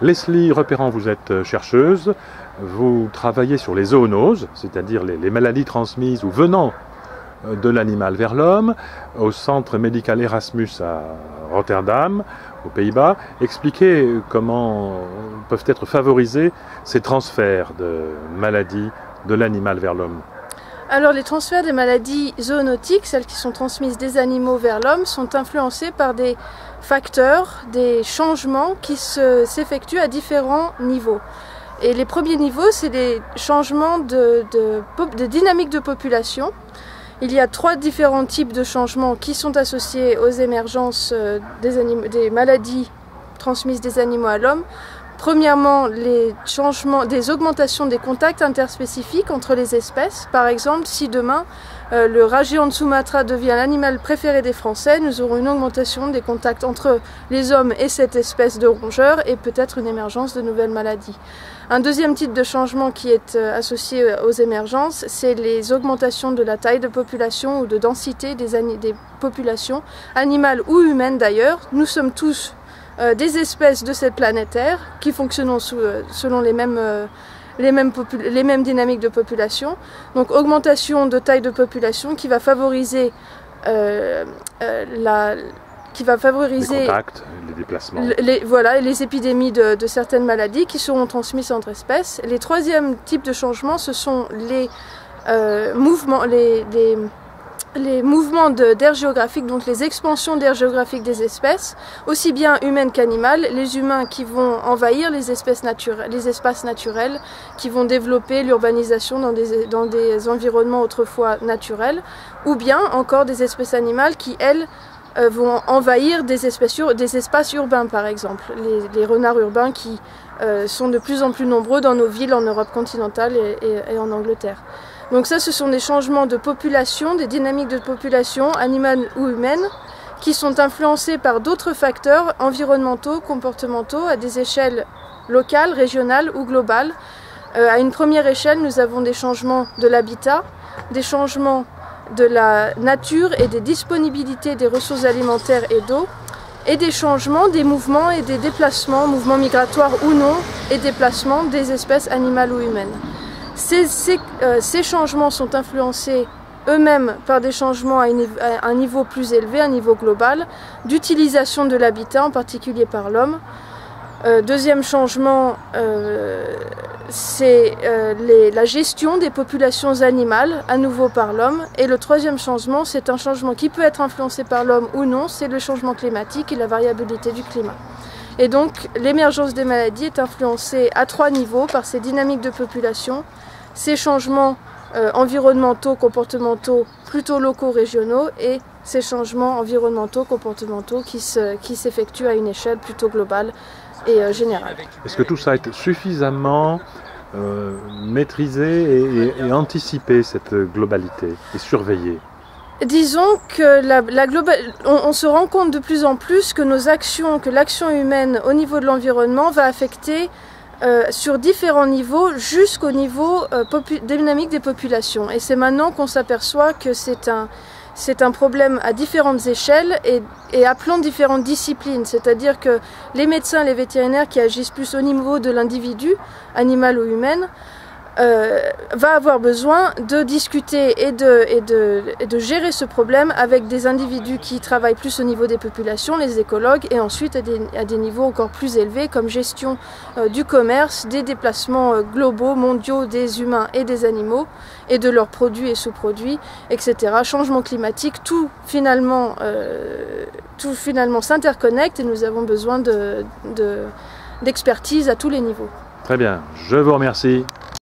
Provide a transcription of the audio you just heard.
Leslie Repérant, vous êtes chercheuse, vous travaillez sur les zoonoses, c'est-à-dire les maladies transmises ou venant de l'animal vers l'homme, au centre médical Erasmus à Rotterdam, aux Pays-Bas. Expliquez comment peuvent être favorisés ces transferts de maladies de l'animal vers l'homme. Alors les transferts des maladies zoonotiques, celles qui sont transmises des animaux vers l'homme, sont influencés par des facteurs, des changements qui s'effectuent à différents niveaux. Et les premiers niveaux, c'est des changements de dynamique de population. Il y a 3 différents types de changements qui sont associés aux émergences des maladies transmises des animaux à l'homme. Premièrement, les changements, des augmentations des contacts interspécifiques entre les espèces. Par exemple, si demain le rat géant de Sumatra devient l'animal préféré des Français, nous aurons une augmentation des contacts entre les hommes et cette espèce de rongeur et peut-être une émergence de nouvelles maladies. Un deuxième type de changement qui est associé aux émergences, c'est les augmentations de la taille de population ou de densité des populations, animales ou humaines d'ailleurs. Nous sommes tous des espèces de cette planète Terre qui fonctionnent selon les mêmes dynamiques de population. Donc augmentation de taille de population qui va favoriser les contacts, les déplacements. Les épidémies de certaines maladies qui seront transmises entre espèces. Les troisièmes types de changements, ce sont les mouvements d'aire géographique, donc les expansions d'aire géographique des espèces, aussi bien humaines qu'animales, les humains qui vont envahir les espaces naturels, qui vont développer l'urbanisation dans des environnements autrefois naturels, ou bien encore des espèces animales qui, elles, vont envahir des espaces urbains, par exemple. Les renards urbains qui sont de plus en plus nombreux dans nos villes en Europe continentale et en Angleterre. Donc ça, ce sont des changements de population, des dynamiques de population, animales ou humaines, qui sont influencés par d'autres facteurs environnementaux, comportementaux, à des échelles locales, régionales ou globales. À une première échelle, nous avons des changements de l'habitat, des changements de la nature et des disponibilités des ressources alimentaires et d'eau, et des changements, des mouvements et des déplacements, mouvements migratoires ou non, et déplacements des espèces animales ou humaines. Ces changements sont influencés eux-mêmes par des changements à un niveau plus élevé, un niveau global, d'utilisation de l'habitat, en particulier par l'homme. Deuxième changement, c'est la gestion des populations animales, à nouveau par l'homme. Et le troisième changement, c'est un changement qui peut être influencé par l'homme ou non, c'est le changement climatique et la variabilité du climat. Et donc l'émergence des maladies est influencée à 3 niveaux par ces dynamiques de population, ces changements environnementaux, comportementaux, plutôt locaux, régionaux, et ces changements environnementaux, comportementaux qui s'effectuent à une échelle plutôt globale et générale. Est-ce que tout ça est suffisamment maîtrisé et anticipé, cette globalité, et surveillé? Disons que on se rend compte de plus en plus que l'action humaine au niveau de l'environnement va affecter sur différents niveaux jusqu'au niveau dynamique des populations. Et c'est maintenant qu'on s'aperçoit que c'est un problème à différentes échelles et appelant différentes disciplines. C'est-à-dire que les médecins et les vétérinaires qui agissent plus au niveau de l'individu, animal ou humain, va avoir besoin de discuter et de gérer ce problème avec des individus qui travaillent plus au niveau des populations, les écologues, et ensuite à des niveaux encore plus élevés comme gestion du commerce, des déplacements globaux, mondiaux des humains et des animaux, et de leurs produits et sous-produits, etc. Changement climatique, tout finalement s'interconnecte et nous avons besoin d'expertise à tous les niveaux. Très bien, je vous remercie.